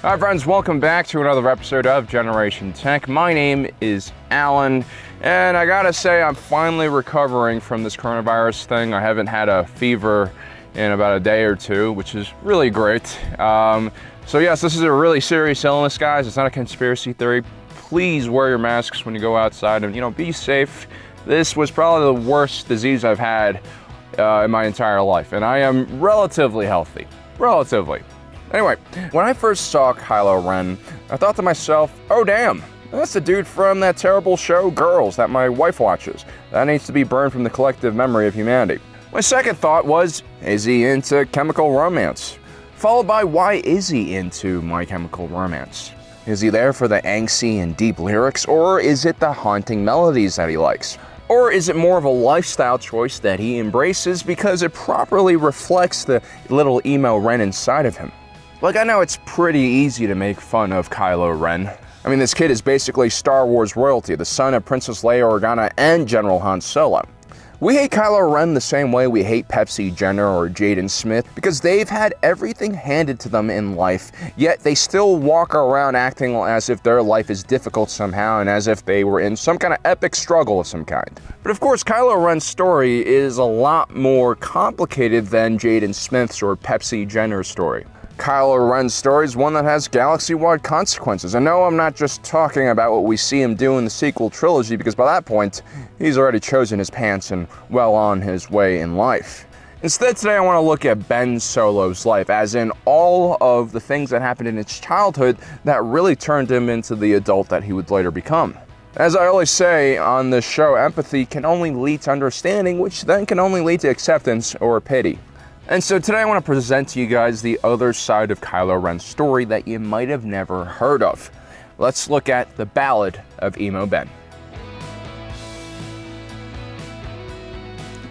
Hi friends, welcome back to another episode of Generation Tech. My name is Alan, and I gotta say I'm finally recovering from this coronavirus thing. I haven't had a fever in about a day or two, which is really great. So yes, this is a really serious illness, guys. It's not a conspiracy theory. Please wear your masks when you go outside and, be safe. This was probably the worst disease I've had in my entire life, and I am relatively healthy. Relatively. Anyway, when I first saw Kylo Ren, I thought to myself, oh damn, that's the dude from that terrible show Girls that my wife watches. That needs to be burned from the collective memory of humanity. My second thought was, is he into chemical romance? Followed by, why is he into My Chemical Romance? Is he there for the angsty and deep lyrics, or is it the haunting melodies that he likes? Or is it more of a lifestyle choice that he embraces because it properly reflects the little emo Ren inside of him? Like, I know it's pretty easy to make fun of Kylo Ren. I mean, this kid is basically Star Wars royalty, the son of Princess Leia Organa and General Han Solo. We hate Kylo Ren the same way we hate Pepsi Jenner or Jaden Smith because they've had everything handed to them in life, yet they still walk around acting as if their life is difficult somehow and as if they were in some kind of epic struggle of some kind. But of course, Kylo Ren's story is a lot more complicated than Jaden Smith's or Pepsi Jenner's story. Kylo Ren's story is one that has galaxy-wide consequences. And no, I'm not just talking about what we see him do in the sequel trilogy, because by that point, he's already chosen his pants and well on his way in life. Instead, today I want to look at Ben Solo's life, as in all of the things that happened in his childhood that really turned him into the adult that he would later become. As I always say on this show, empathy can only lead to understanding, which then can only lead to acceptance or pity. And so today I want to present to you guys the other side of Kylo Ren's story that you might have never heard of. Let's look at the Ballad of Emo Ben.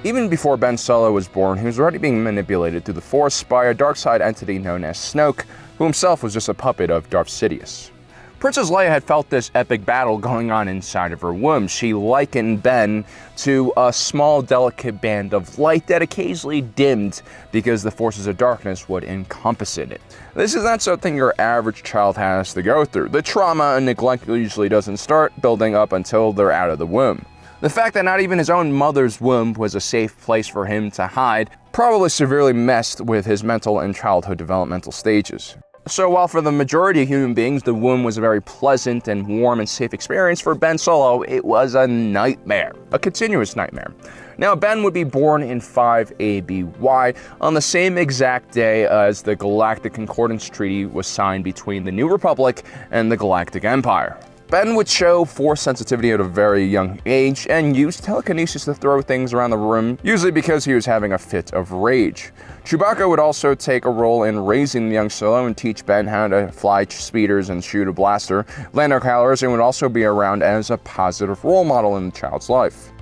Even before Ben Solo was born, he was already being manipulated through the Force by a dark side entity known as Snoke, who himself was just a puppet of Darth Sidious. Princess Leia had felt this epic battle going on inside of her womb. She likened Ben to a small, delicate band of light that occasionally dimmed because the forces of darkness would encompass it. This is not something your average child has to go through. The trauma and neglect usually doesn't start building up until they're out of the womb. The fact that not even his own mother's womb was a safe place for him to hide probably severely messed with his mental and childhood developmental stages. So while for the majority of human beings, the womb was a very pleasant and warm and safe experience, for Ben Solo, it was a nightmare, a continuous nightmare. Now, Ben would be born in 5 ABY on the same exact day as the Galactic Concordance Treaty was signed between the New Republic and the Galactic Empire. Ben would show Force sensitivity at a very young age and used telekinesis to throw things around the room, usually because he was having a fit of rage. Chewbacca would also take a role in raising the young Solo and teach Ben how to fly speeders and shoot a blaster. Lando Calrissian would also be around as a positive role model in the child's life.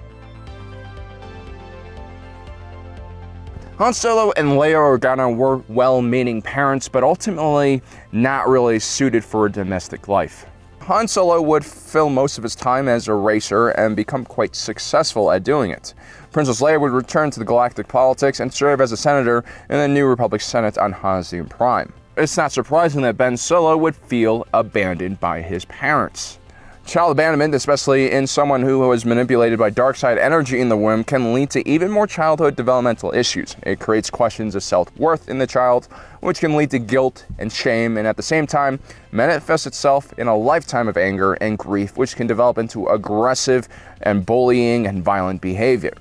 Han Solo and Leia Organa were well-meaning parents, but ultimately not really suited for a domestic life. Han Solo would fill most of his time as a racer and become quite successful at doing it. Princess Leia would return to the galactic politics and serve as a senator in the New Republic Senate on Hosnian Prime. It's not surprising that Ben Solo would feel abandoned by his parents. Child abandonment, especially in someone who was manipulated by dark side energy in the womb, can lead to even more childhood developmental issues. It creates questions of self-worth in the child, which can lead to guilt and shame, and at the same time, manifests itself in a lifetime of anger and grief, which can develop into aggressive and bullying and violent behavior.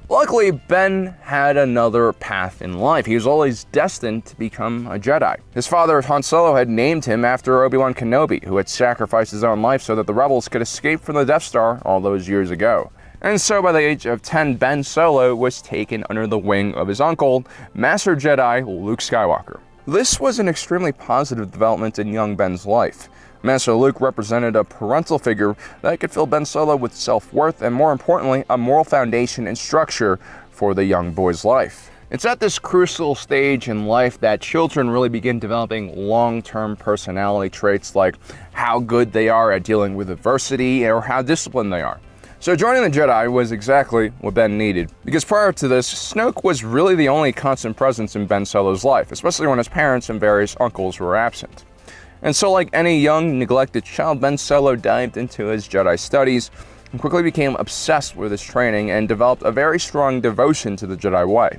Luckily, Ben had another path in life. He was always destined to become a Jedi. His father, Han Solo, had named him after Obi-Wan Kenobi, who had sacrificed his own life so that the rebels could escape from the Death Star all those years ago. And so by the age of 10, Ben Solo was taken under the wing of his uncle, Master Jedi Luke Skywalker. This was an extremely positive development in young Ben's life. Master Luke represented a parental figure that could fill Ben Solo with self-worth and, more importantly, a moral foundation and structure for the young boy's life. It's at this crucial stage in life that children really begin developing long-term personality traits like how good they are at dealing with adversity or how disciplined they are. So joining the Jedi was exactly what Ben needed, because prior to this, Snoke was really the only constant presence in Ben Solo's life, especially when his parents and various uncles were absent. And so, like any young, neglected child, Ben Solo dived into his Jedi studies and quickly became obsessed with his training and developed a very strong devotion to the Jedi way.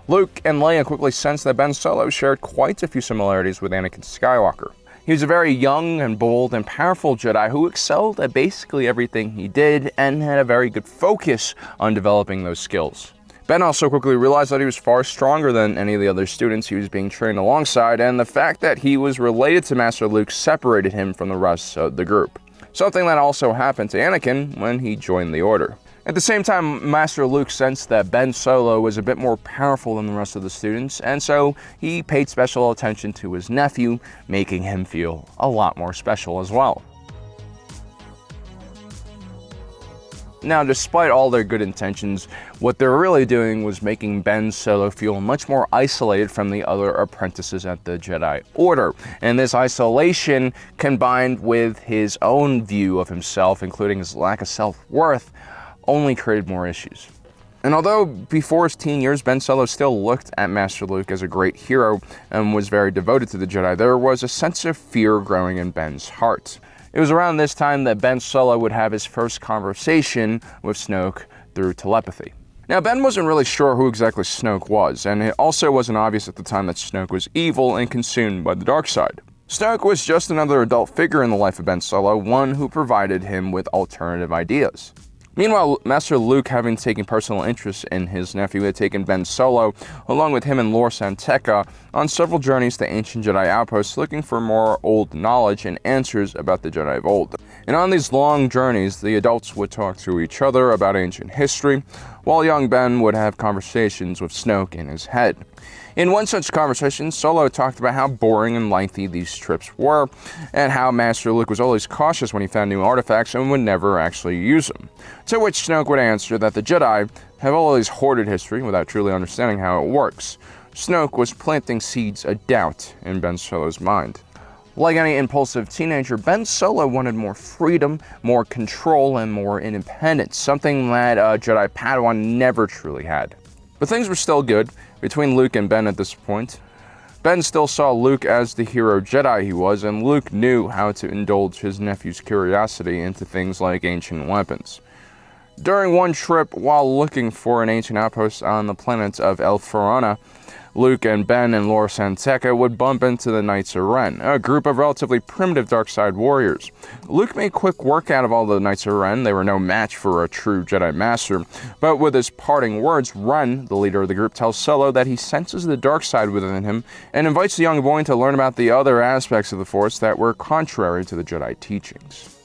Luke and Leia quickly sensed that Ben Solo shared quite a few similarities with Anakin Skywalker. He was a very young and bold and powerful Jedi who excelled at basically everything he did and had a very good focus on developing those skills. Ben also quickly realized that he was far stronger than any of the other students he was being trained alongside, and the fact that he was related to Master Luke separated him from the rest of the group. Something that also happened to Anakin when he joined the Order. At the same time, Master Luke sensed that Ben Solo was a bit more powerful than the rest of the students, and so he paid special attention to his nephew, making him feel a lot more special as well. Now, despite all their good intentions, what they're really doing was making Ben Solo feel much more isolated from the other apprentices at the Jedi Order. And this isolation, combined with his own view of himself, including his lack of self-worth, only created more issues. And although before his teen years, Ben Solo still looked at Master Luke as a great hero and was very devoted to the Jedi, there was a sense of fear growing in Ben's heart. It was around this time that Ben Solo would have his first conversation with Snoke through telepathy. Now, Ben wasn't really sure who exactly Snoke was, and it also wasn't obvious at the time that Snoke was evil and consumed by the dark side. Snoke was just another adult figure in the life of Ben Solo, one who provided him with alternative ideas. Meanwhile, Master Luke, having taken personal interest in his nephew, had taken Ben Solo, along with him and Lor San Tekka, on several journeys to ancient Jedi outposts looking for more old knowledge and answers about the Jedi of old. And on these long journeys, the adults would talk to each other about ancient history, while young Ben would have conversations with Snoke in his head. In one such conversation, Solo talked about how boring and lengthy these trips were, and how Master Luke was always cautious when he found new artifacts and would never actually use them. To which Snoke would answer that the Jedi have always hoarded history without truly understanding how it works. Snoke was planting seeds of doubt in Ben Solo's mind. Like any impulsive teenager, Ben Solo wanted more freedom, more control, and more independence, something that a Jedi Padawan never truly had. But things were still good between Luke and Ben at this point. Ben still saw Luke as the hero Jedi he was, and Luke knew how to indulge his nephew's curiosity into things like ancient weapons. During one trip, while looking for an ancient outpost on the planet of El-Farana, Luke and Ben and Lor San Tekka would bump into the Knights of Ren, a group of relatively primitive dark-side warriors. Luke made quick work out of all the Knights of Ren. They were no match for a true Jedi Master, but with his parting words, Ren, the leader of the group, tells Solo that he senses the dark side within him and invites the young boy to learn about the other aspects of the Force that were contrary to the Jedi teachings.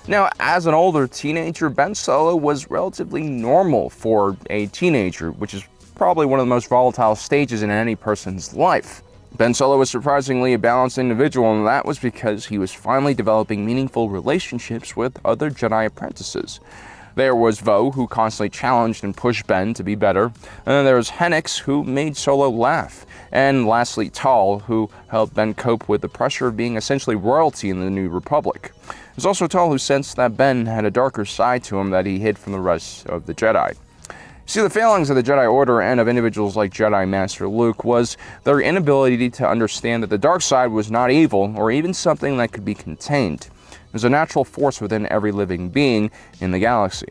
Now, as an older teenager, Ben Solo was relatively normal for a teenager, which is probably one of the most volatile stages in any person's life. Ben Solo was surprisingly a balanced individual, and that was because he was finally developing meaningful relationships with other Jedi apprentices. There was Vo, who constantly challenged and pushed Ben to be better, and then there was Hennix, who made Solo laugh, and lastly Tal, who helped Ben cope with the pressure of being essentially royalty in the New Republic. There's also Tal, who sensed that Ben had a darker side to him that he hid from the rest of the Jedi. See, the failings of the Jedi Order and of individuals like Jedi Master Luke was their inability to understand that the dark side was not evil or even something that could be contained. There's a natural force within every living being in the galaxy.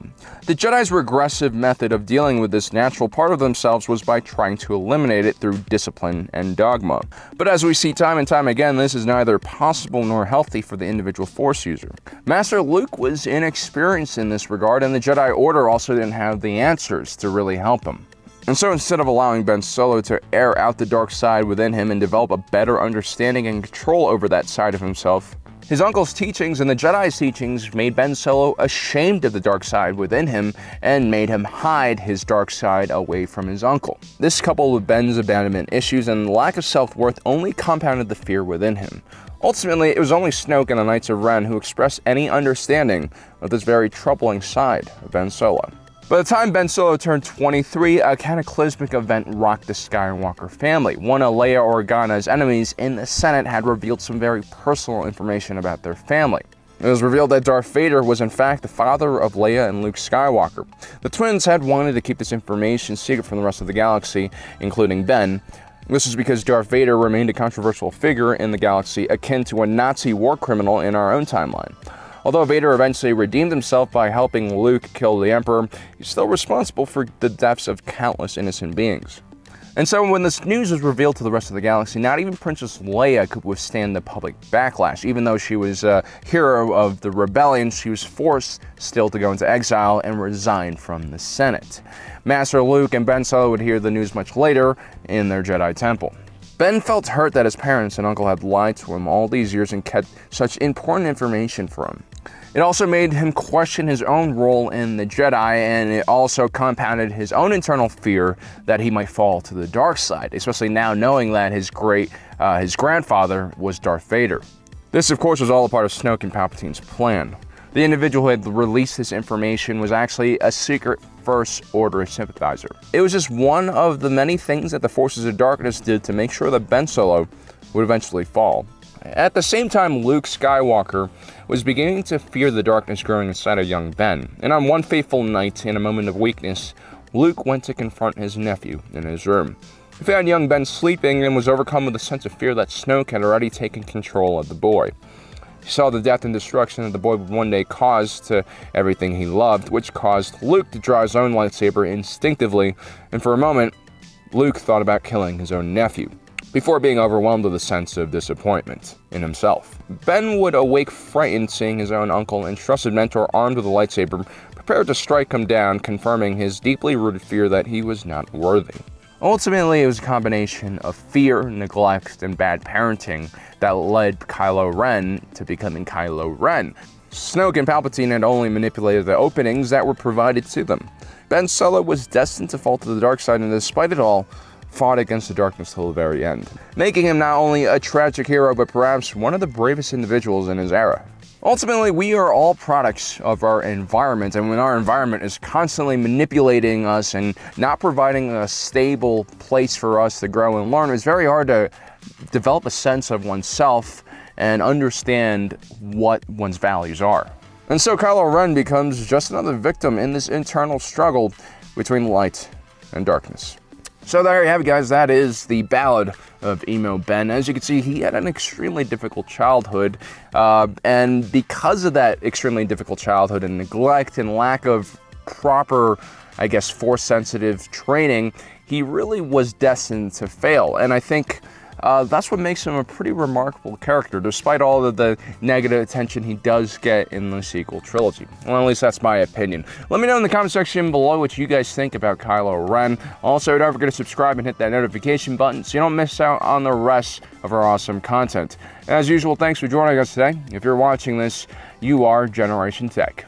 The Jedi's regressive method of dealing with this natural part of themselves was by trying to eliminate it through discipline and dogma. But as we see time and time again, this is neither possible nor healthy for the individual Force user. Master Luke was inexperienced in this regard, and the Jedi Order also didn't have the answers to really help him. And so instead of allowing Ben Solo to air out the dark side within him and develop a better understanding and control over that side of himself, his uncle's teachings and the Jedi's teachings made Ben Solo ashamed of the dark side within him and made him hide his dark side away from his uncle. This, coupled with Ben's abandonment issues and lack of self-worth, only compounded the fear within him. Ultimately, it was only Snoke and the Knights of Ren who expressed any understanding of this very troubling side of Ben Solo. By the time Ben Solo turned 23, a cataclysmic event rocked the Skywalker family. One of Leia Organa's enemies in the Senate had revealed some very personal information about their family. It was revealed that Darth Vader was in fact the father of Leia and Luke Skywalker. The twins had wanted to keep this information secret from the rest of the galaxy, including Ben, This is because Darth Vader remained a controversial figure in the galaxy, akin to a Nazi war criminal in our own timeline. Although Vader eventually redeemed himself by helping Luke kill the Emperor, he's still responsible for the deaths of countless innocent beings. And so when this news was revealed to the rest of the galaxy, not even Princess Leia could withstand the public backlash. Even though she was a hero of the rebellion, she was forced still to go into exile and resign from the Senate. Master Luke and Ben Solo would hear the news much later in their Jedi temple. Ben felt hurt that his parents and uncle had lied to him all these years and kept such important information from him. It also made him question his own role in the Jedi, and it also compounded his own internal fear that he might fall to the dark side, especially now knowing that his grandfather was Darth Vader. This, of course, was all a part of Snoke and Palpatine's plan. The individual who had released this information was actually a secret First Order sympathizer. It was just one of the many things that the Forces of Darkness did to make sure that Ben Solo would eventually fall. At the same time, Luke Skywalker was beginning to fear the darkness growing inside of young Ben, and on one fateful night, in a moment of weakness, Luke went to confront his nephew in his room. He found young Ben sleeping and was overcome with a sense of fear that Snoke had already taken control of the boy. He saw the death and destruction that the boy would one day cause to everything he loved, which caused Luke to draw his own lightsaber instinctively, and for a moment, Luke thought about killing his own nephew, before being overwhelmed with a sense of disappointment in himself. Ben would awake frightened seeing his own uncle and trusted mentor armed with a lightsaber, prepared to strike him down, confirming his deeply rooted fear that he was not worthy. Ultimately, it was a combination of fear, neglect, and bad parenting that led Kylo Ren to becoming Kylo Ren. Snoke and Palpatine had only manipulated the openings that were provided to them. Ben Solo was destined to fall to the dark side, and despite it all, fought against the darkness till the very end, making him not only a tragic hero, but perhaps one of the bravest individuals in his era. Ultimately, we are all products of our environment, and when our environment is constantly manipulating us and not providing a stable place for us to grow and learn, it's very hard to develop a sense of oneself and understand what one's values are. And so Kylo Ren becomes just another victim in this internal struggle between light and darkness. So there you have it, guys. That is the Ballad of Emo Ben. As you can see, he had an extremely difficult childhood, and because of that extremely difficult childhood and neglect and lack of proper, Force-sensitive training, he really was destined to fail. And I think that's what makes him a pretty remarkable character, despite all of the negative attention he does get in the sequel trilogy. Well, at least that's my opinion. Let me know in the comment section below what you guys think about Kylo Ren. Also, don't forget to subscribe and hit that notification button so you don't miss out on the rest of our awesome content. As usual, thanks for joining us today. If you're watching this, you are Generation Tech.